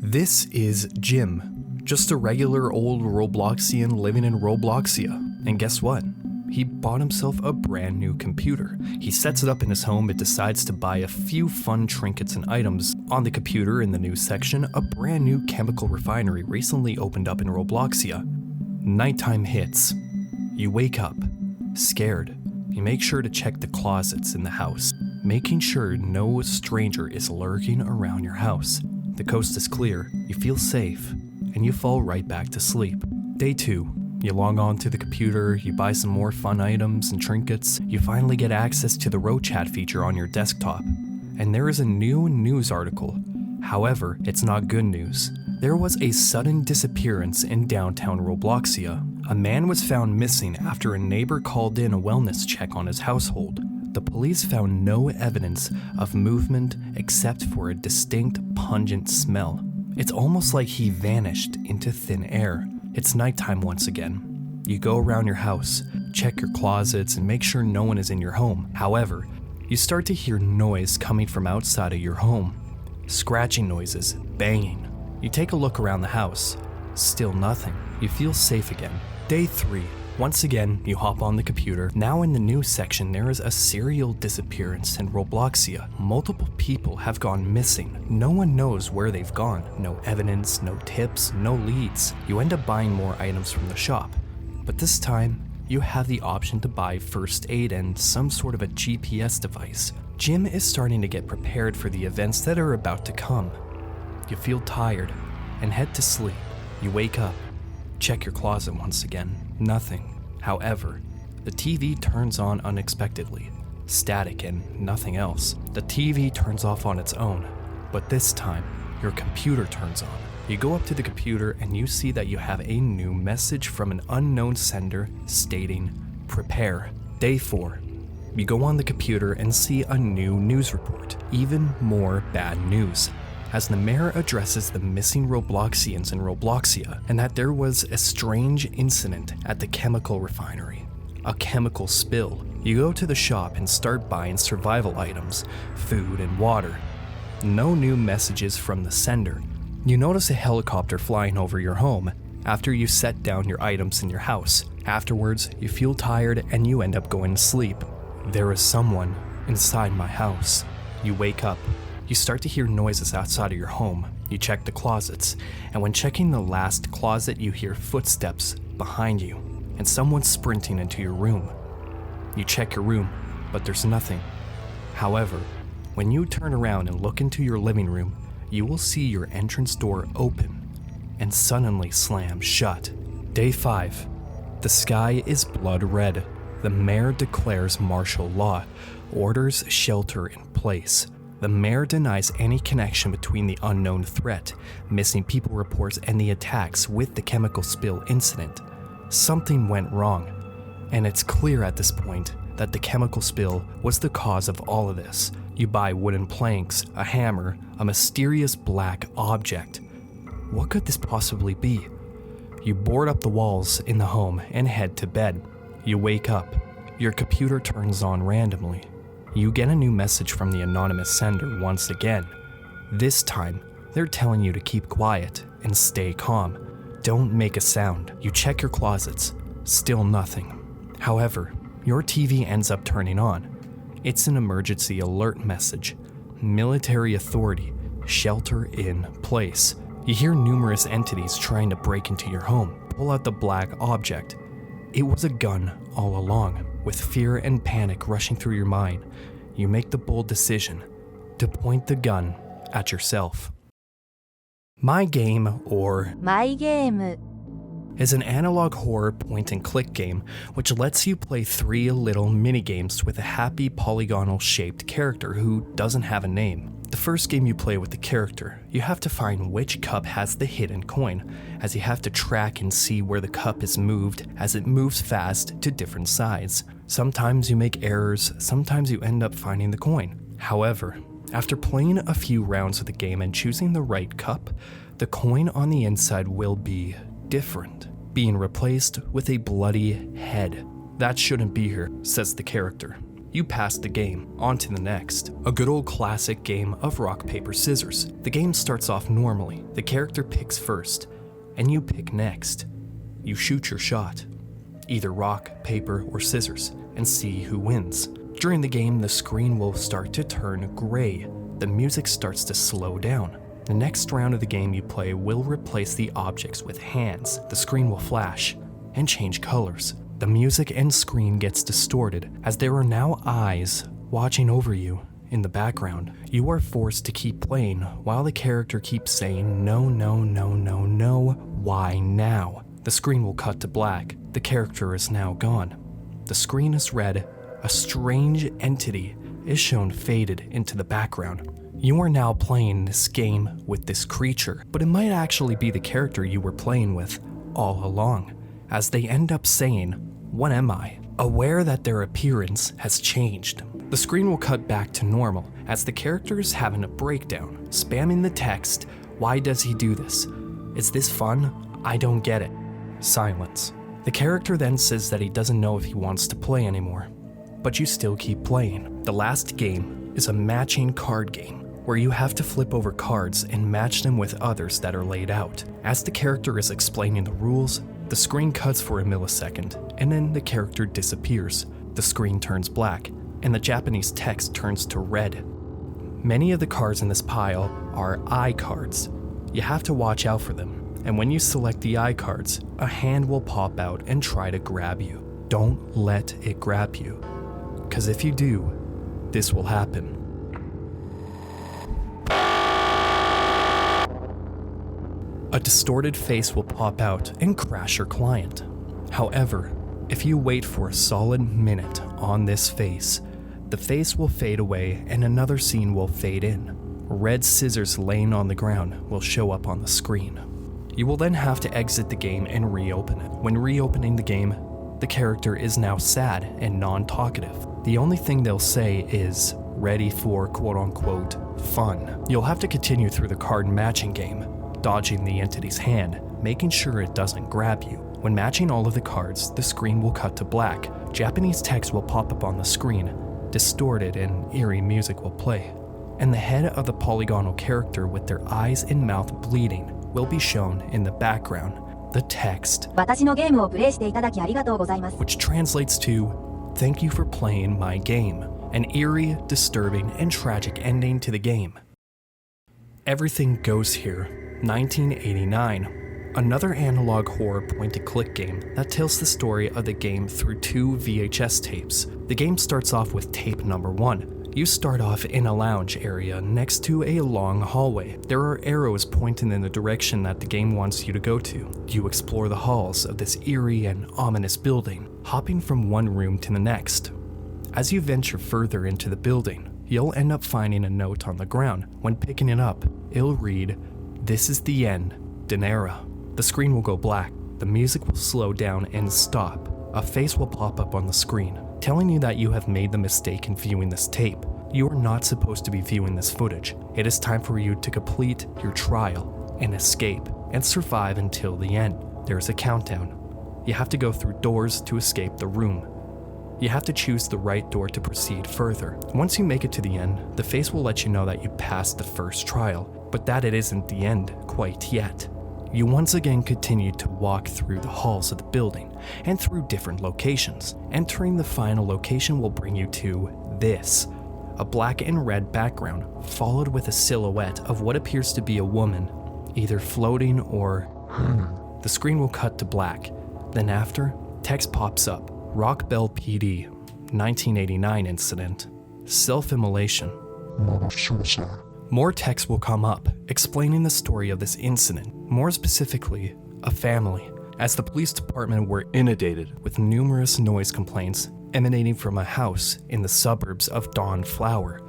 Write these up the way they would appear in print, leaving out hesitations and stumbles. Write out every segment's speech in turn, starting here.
This is Jim, just a regular old Robloxian living in Robloxia. And guess what? He bought himself a brand new computer. He sets it up in his home and decides to buy a few fun trinkets and items. On the computer in the news section, a brand new chemical refinery recently opened up in Robloxia. Nighttime hits. You wake up, scared. You make sure to check the closets in the house, making sure no stranger is lurking around your house. The coast is clear, you feel safe, and you fall right back to sleep. Day 2. You log on to the computer, you buy some more fun items and trinkets, you finally get access to the row chat feature on your desktop. And there is a new news article. However, it's not good news. There was a sudden disappearance in downtown Robloxia. A man was found missing after a neighbor called in a wellness check on his household. The police found no evidence of movement except for a distinct, pungent smell. It's almost like he vanished into thin air. It's nighttime once again. You go around your house, check your closets, and make sure no one is in your home. However, you start to hear noise coming from outside of your home. Scratching noises, banging. You take a look around the house. Still nothing. You feel safe again. Day 3. Once again, you hop on the computer. Now in the news section, there is a serial disappearance in Robloxia. Multiple people have gone missing. No one knows where they've gone. No evidence, no tips, no leads. You end up buying more items from the shop. But this time, you have the option to buy first aid and some sort of a GPS device. Jim is starting to get prepared for the events that are about to come. You feel tired and head to sleep. You wake up, check your closet once again. Nothing. However, the TV turns on unexpectedly. Static and nothing else. The TV turns off on its own, but this time, your computer turns on. You go up to the computer and you see that you have a new message from an unknown sender stating, "Prepare." Day 4. You go on the computer and see a new news report. Even more bad news, as the mayor addresses the missing Robloxians in Robloxia, and that there was a strange incident at the chemical refinery. A chemical spill. You go to the shop and start buying survival items, food and water. No new messages from the sender. You notice a helicopter flying over your home after you set down your items in your house. Afterwards, you feel tired and you end up going to sleep. There is someone inside my house. You wake up. You start to hear noises outside of your home. You check the closets, and when checking the last closet, you hear footsteps behind you, and someone sprinting into your room. You check your room, but there's nothing. However, when you turn around and look into your living room, you will see your entrance door open and suddenly slam shut. Day 5. The sky is blood red. The mayor declares martial law, orders shelter in place. The mayor denies any connection between the unknown threat, missing people reports, and the attacks with the chemical spill incident. Something went wrong, and it's clear at this point that the chemical spill was the cause of all of this. You buy wooden planks, a hammer, a mysterious black object. What could this possibly be? You board up the walls in the home and head to bed. You wake up. Your computer turns on randomly. You get a new message from the anonymous sender once again. This time, they're telling you to keep quiet and stay calm. Don't make a sound. You check your closets. Still nothing. However, your TV ends up turning on. It's an emergency alert message. Military authority. Shelter in place. You hear numerous entities trying to break into your home. Pull out the black object. It was a gun all along. With fear and panic rushing through your mind, you make the bold decision to point the gun at yourself. My Game, or My Game, is an analog horror point-and-click game which lets you play 3 little mini-games with a happy polygonal-shaped character who doesn't have a name. The first game you play with the character, you have to find which cup has the hidden coin, as you have to track and see where the cup is moved as it moves fast to different sides. Sometimes you make errors, sometimes you end up finding the coin. However, after playing a few rounds of the game and choosing the right cup, the coin on the inside will be different, being replaced with a bloody head. That shouldn't be here, says the character. You pass the game, on to the next. A good old classic game of rock, paper, scissors. The game starts off normally. The character picks first, and you pick next. You shoot your shot, either rock, paper, or scissors, and see who wins. During the game, the screen will start to turn gray. The music starts to slow down. The next round of the game you play will replace the objects with hands. The screen will flash and change colors. The music and screen gets distorted as there are now eyes watching over you in the background. You are forced to keep playing while the character keeps saying, no, no, no, no, no, why now? The screen will cut to black. The character is now gone. The screen is red. A strange entity is shown faded into the background. You are now playing this game with this creature, but it might actually be the character you were playing with all along, as they end up saying, "What am I?" aware that their appearance has changed. The screen will cut back to normal as the character is having a breakdown, spamming the text, "Why does he do this? Is this fun? I don't get it." Silence. The character then says that he doesn't know if he wants to play anymore, but you still keep playing. The last game is a matching card game, where you have to flip over cards and match them with others that are laid out. As the character is explaining the rules, the screen cuts for a millisecond, and then the character disappears. The screen turns black, and the Japanese text turns to red. Many of the cards in this pile are eye cards. You have to watch out for them, and when you select the eye cards, a hand will pop out and try to grab you. Don't let it grab you, because if you do, this will happen. A distorted face will pop out and crash your client. However, if you wait for a solid minute on this face, the face will fade away and another scene will fade in. Red scissors laying on the ground will show up on the screen. You will then have to exit the game and reopen it. When reopening the game, the character is now sad and non-talkative. The only thing they'll say is, "Ready for quote-unquote fun." You'll have to continue through the card matching game, dodging the entity's hand, making sure it doesn't grab you. When matching all of the cards, the screen will cut to black. Japanese text will pop up on the screen, distorted and eerie music will play, and the head of the polygonal character with their eyes and mouth bleeding will be shown in the background. The text, which translates to, "Thank you for playing my game." An eerie, disturbing, and tragic ending to the game. Everything Goes Here, 1989. Another analog horror point-and-click game that tells the story of the game through 2 VHS tapes. The game starts off with tape number 1. You start off in a lounge area next to a long hallway. There are arrows pointing in the direction that the game wants you to go to. You explore the halls of this eerie and ominous building, hopping from one room to the next. As you venture further into the building, you'll end up finding a note on the ground. When picking it up, it'll read, "This is the end, Dinera." The screen will go black, the music will slow down and stop. A face will pop up on the screen, telling you that you have made the mistake in viewing this tape. You are not supposed to be viewing this footage. It is time for you to complete your trial and escape and survive until the end. There is a countdown. You have to go through doors to escape the room. You have to choose the right door to proceed further. Once you make it to the end, the face will let you know that you passed the first trial, but that it isn't the end quite yet. You once again continue to walk through the halls of the building and through different locations. Entering the final location will bring you to this, a black and red background followed with a silhouette of what appears to be a woman, either floating or... The screen will cut to black. Then after, text pops up, Rock Bell PD, 1989 incident, self-immolation. More text will come up, explaining the story of this incident, more specifically, a family, as the police department were inundated with numerous noise complaints emanating from a house in the suburbs of Dawn Flower.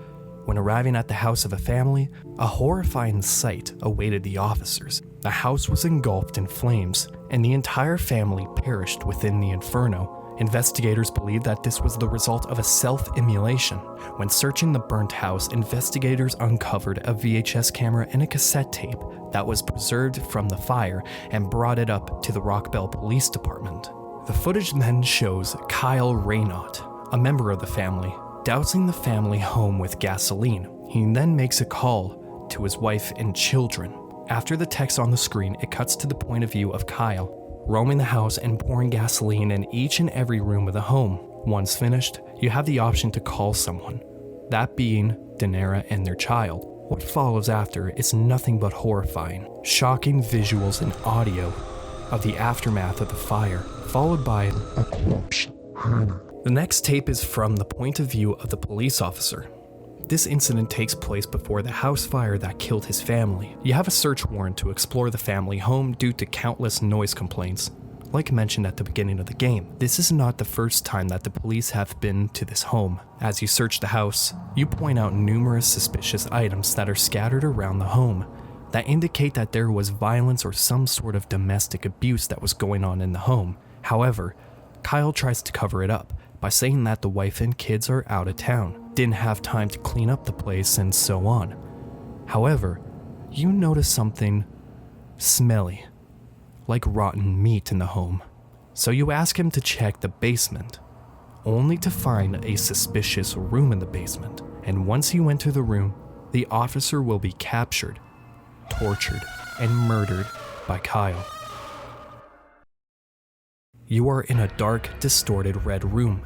When arriving at the house of a family, a horrifying sight awaited the officers. The house was engulfed in flames, and the entire family perished within the inferno. Investigators believe that this was the result of a self-immolation. When searching the burnt house, investigators uncovered a VHS camera and a cassette tape that was preserved from the fire and brought it up to the Rockbell Police Department. The footage then shows Kyle Raynaud, a member of the family, dousing the family home with gasoline. He then makes a call to his wife and children. After the text on the screen, it cuts to the point of view of Kyle, roaming the house and pouring gasoline in each and every room of the home. Once finished, you have the option to call someone, that being Daenerys and their child. What follows after is nothing but horrifying, shocking visuals and audio of the aftermath of the fire, followed by a corpse. The next tape is from the point of view of the police officer. This incident takes place before the house fire that killed his family. You have a search warrant to explore the family home due to countless noise complaints. Like mentioned at the beginning of the game, this is not the first time that the police have been to this home. As you search the house, you point out numerous suspicious items that are scattered around the home that indicate that there was violence or some sort of domestic abuse that was going on in the home. However, Kyle tries to cover it up by saying that the wife and kids are out of town, didn't have time to clean up the place, and so on. However, you notice something smelly, like rotten meat in the home. So you ask him to check the basement, only to find a suspicious room in the basement. And once you enter the room, the officer will be captured, tortured, and murdered by Kyle. You are in a dark, distorted red room.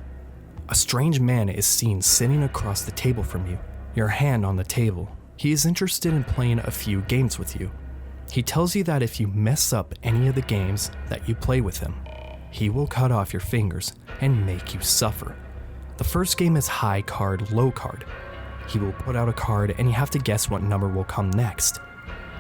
A strange man is seen sitting across the table from you, your hand on the table. He is interested in playing a few games with you. He tells you that if you mess up any of the games that you play with him, he will cut off your fingers and make you suffer. The first game is high card, low card. He will put out a card and you have to guess what number will come next.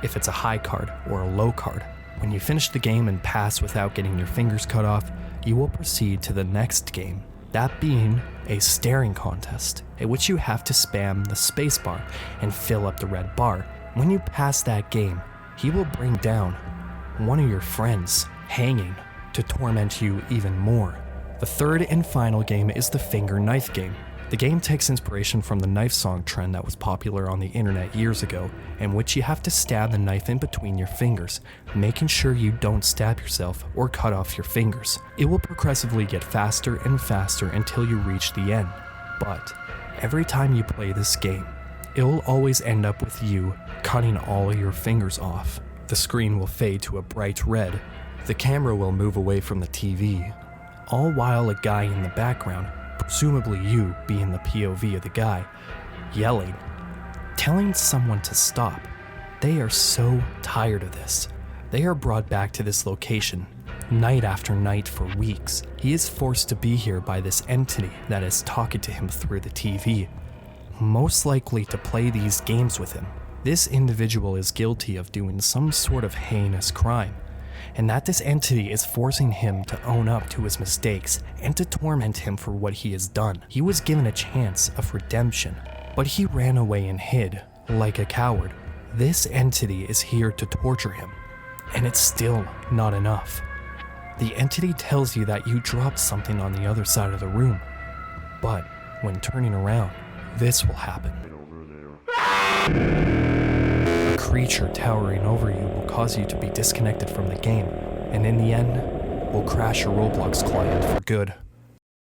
If it's a high card or a low card, when you finish the game and pass without getting your fingers cut off, you will proceed to the next game, that being a staring contest, in which you have to spam the spacebar and fill up the red bar. When you pass that game, he will bring down one of your friends, hanging, to torment you even more. The third and final game is the finger knife game. The game takes inspiration from the knife song trend that was popular on the internet years ago, in which you have to stab the knife in between your fingers, making sure you don't stab yourself or cut off your fingers. It will progressively get faster and faster until you reach the end. But every time you play this game, it will always end up with you cutting all your fingers off. The screen will fade to a bright red. The camera will move away from the TV, all while a guy in the background, presumably you being the POV of the guy, yelling, telling someone to stop. They are so tired of this. They are brought back to this location, night after night for weeks. He is forced to be here by this entity that is talking to him through the TV, most likely to play these games with him. This individual is guilty of doing some sort of heinous crime, and that this entity is forcing him to own up to his mistakes and to torment him for what he has done. He was given a chance of redemption, but he ran away and hid like a coward. This entity is here to torture him, and it's still not enough. The entity tells you that you dropped something on the other side of the room, but when turning around, this will happen. A creature towering over you will cause you to be disconnected from the game, and in the end, will crash your Roblox client for good.